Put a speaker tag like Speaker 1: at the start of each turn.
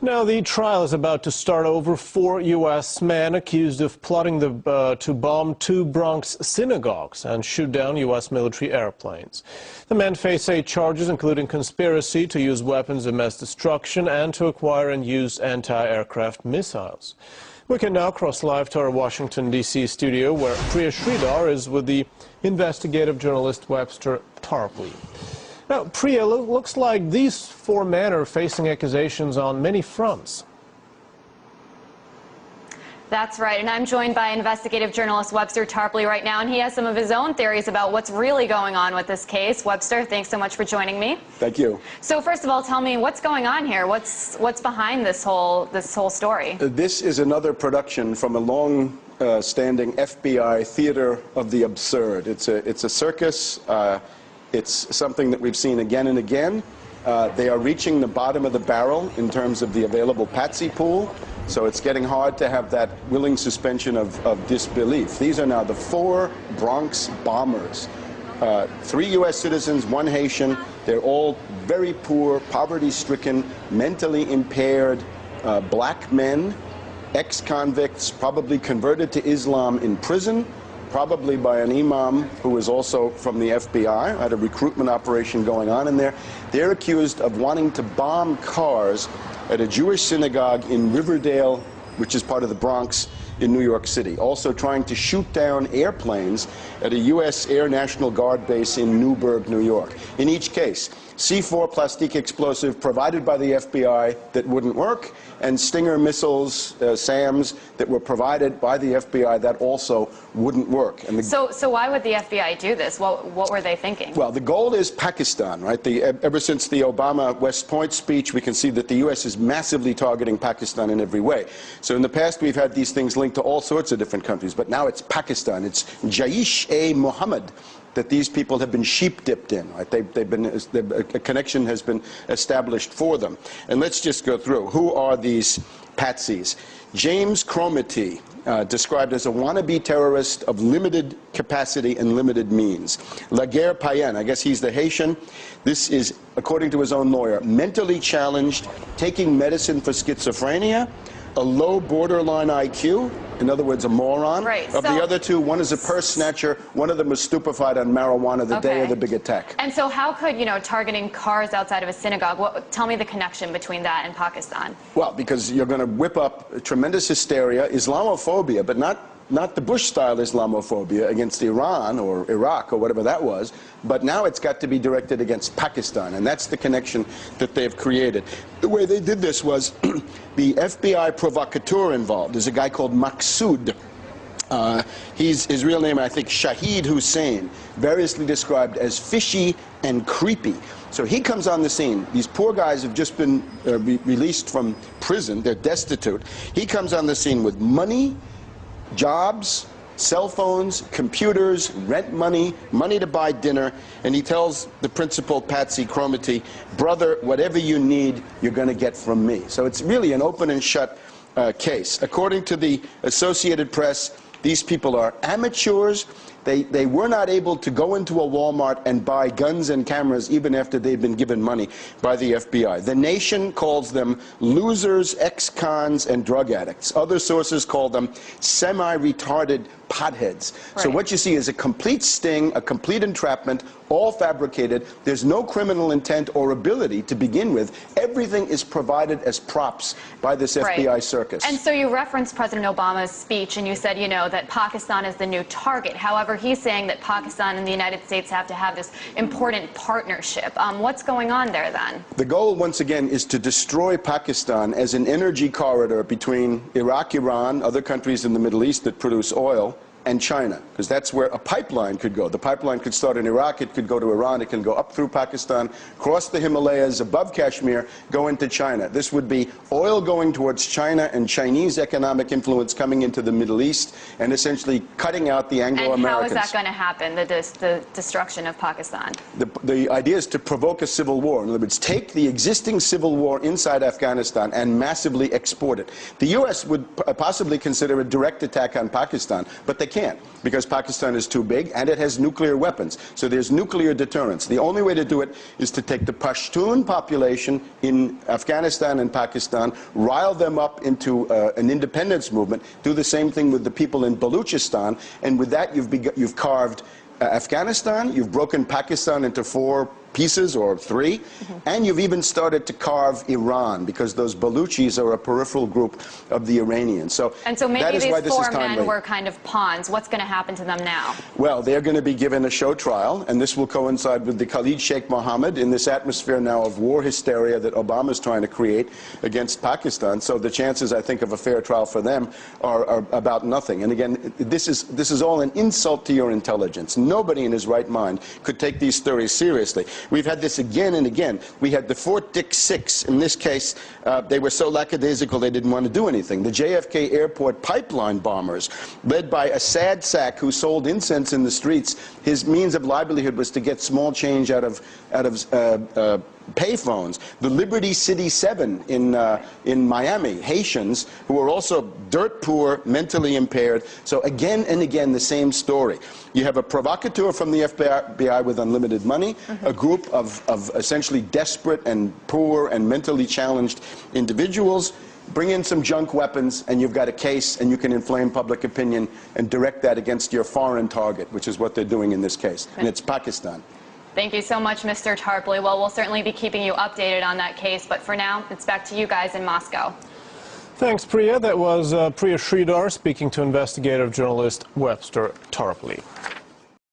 Speaker 1: Now, the trial is about to start over 4 U.S. men accused of plotting to bomb 2 Bronx synagogues and shoot down U.S. military airplanes. The men face 8 charges, including conspiracy to use weapons of mass destruction and to acquire and use anti-aircraft missiles. We can now cross live to our Washington, D.C. studio, where Priya Sridhar is with the investigative journalist Webster Tarpley. Now, Priya, looks like these 4 men are facing accusations on many fronts.
Speaker 2: That's right, and I'm joined by investigative journalist Webster Tarpley right now, and he has some of his own theories about what's really going on with this case. Webster, thanks so much for joining me.
Speaker 3: Thank you.
Speaker 2: So first of all, tell me what's going on here. What's behind this whole story?
Speaker 3: This is another production from a long-standing FBI theater of the absurd. It's a circus. It's something that we've seen again and again. They are reaching the bottom of the barrel in terms of the available patsy pool, so it's getting hard to have that willing suspension of disbelief. These are now the 4 Bronx bombers. 3 U.S. citizens, 1 Haitian. They're all very poor, poverty-stricken, mentally impaired black men, ex-convicts, probably converted to Islam in prison, probably by an imam who was also from the FBI, had a recruitment operation going on in there. They're accused of wanting to bomb cars at a Jewish synagogue in Riverdale, which is part of the Bronx, in New York City. Also trying to shoot down airplanes at a U.S. Air National Guard base in Newburgh, New York. In each case, C4 plastic explosive provided by the FBI that wouldn't work, and Stinger missiles, SAMs, that were provided by the FBI that also wouldn't work. And
Speaker 2: so why would the FBI do this? What were they thinking?
Speaker 3: Well, the goal is Pakistan, right? Ever since the Obama West Point speech, we can see that the U.S. is massively targeting Pakistan in every way. So in the past, we've had these things linked to all sorts of different countries, but now it's Pakistan. It's Jaish-e-Mohammed that these people have been sheep-dipped in, right? A connection has been established for them. And let's just go through. Who are these patsies? James Cromity, described as a wannabe terrorist of limited capacity and limited means. Laguerre Payen, I guess he's the Haitian. This is, according to his own lawyer, mentally challenged, taking medicine for schizophrenia, a low borderline IQ, in other words, a moron.
Speaker 2: Right.
Speaker 3: Of the other 2, one is a purse snatcher, one of them was stupefied on marijuana the day of the big attack.
Speaker 2: And so how could, targeting cars outside of a synagogue, tell me the connection between that and Pakistan? Well,
Speaker 3: because you're going to whip up tremendous hysteria, Islamophobia, but not the Bush-style Islamophobia against Iran or Iraq or whatever that was, but now it's got to be directed against Pakistan, and that's the connection that they've created. The way they did this was the FBI provocateur involved is a guy called Maqsood. His real name, I think, Shahid Hussein, variously described as fishy and creepy. So he comes on the scene. These poor guys have just been released from prison. They're destitute. He comes on the scene with money, jobs, cell phones, computers, rent money, money to buy dinner, and he tells the principal, Patsy Cromity, brother, whatever you need, you're going to get from me. So it's really an open and shut case. According to the Associated Press, these people are amateurs. They were not able to go into a Walmart and buy guns and cameras even after they've been given money by the FBI. The Nation calls them losers, ex-cons, and drug addicts. Other sources call them semi-retarded potheads. Right. So what you see is a complete sting, a complete entrapment, all fabricated. There's no criminal intent or ability to begin with. Everything is provided as props by this FBI circus.
Speaker 2: And so you referenced President Obama's speech, and you said, that Pakistan is the new target. However, he's saying that Pakistan and the United States have to have this important partnership. What's going on there, then?
Speaker 3: The goal, once again, is to destroy Pakistan as an energy corridor between Iraq, Iran, other countries in the Middle East that produce oil, and China, because that's where a pipeline could go. The pipeline could start in Iraq, it could go to Iran, it can go up through Pakistan, cross the Himalayas, above Kashmir, go into China. This would be oil going towards China and Chinese economic influence coming into the Middle East and essentially cutting out the Anglo-Americans.
Speaker 2: And how is that going to happen, the destruction of Pakistan?
Speaker 3: The idea is to provoke a civil war. In other words, take the existing civil war inside Afghanistan and massively export it. The U.S. would possibly consider a direct attack on Pakistan, but they can't, because Pakistan is too big and it has nuclear weapons. So there's nuclear deterrence. The only way to do it is to take the Pashtun population in Afghanistan and Pakistan, rile them up into an independence movement, do the same thing with the people in Balochistan, and with that you've carved Afghanistan, you've broken Pakistan into 4 pieces or 3, and you've even started to carve Iran, because those Baluchis are a peripheral group of the Iranians. So
Speaker 2: maybe these 4 men were kind of pawns. What's going to happen to them now? Well,
Speaker 3: they're going to be given a show trial, and this will coincide with the Khalid Sheikh Mohammed in this atmosphere now of war hysteria that Obama's trying to create against Pakistan. So the chances, I think, of a fair trial for them are about nothing. And again, this is all an insult to your intelligence. Nobody in his right mind could take these theories seriously. We've had this again and again. We had the Fort Dick 6. In this case, they were so lackadaisical they didn't want to do anything. The JFK Airport pipeline bombers, led by a sad sack who sold incense in the streets. His means of livelihood was to get small change out of payphones. The Liberty City 7 in Miami, Haitians who were also dirt poor, mentally impaired. So again and again, the same story. You have a provocateur from the FBI with unlimited money, a group of essentially desperate and poor and mentally challenged individuals. Bring in some junk weapons, and you've got a case, and you can inflame public opinion and direct that against your foreign target, which is what they're doing in this case, and it's Pakistan.
Speaker 2: Thank you so much, Mr. Tarpley. Well, we'll certainly be keeping you updated on that case, but for now, it's back to you guys in Moscow.
Speaker 1: Thanks, Priya. That was Priya Sridhar speaking to investigative journalist Webster Tarpley.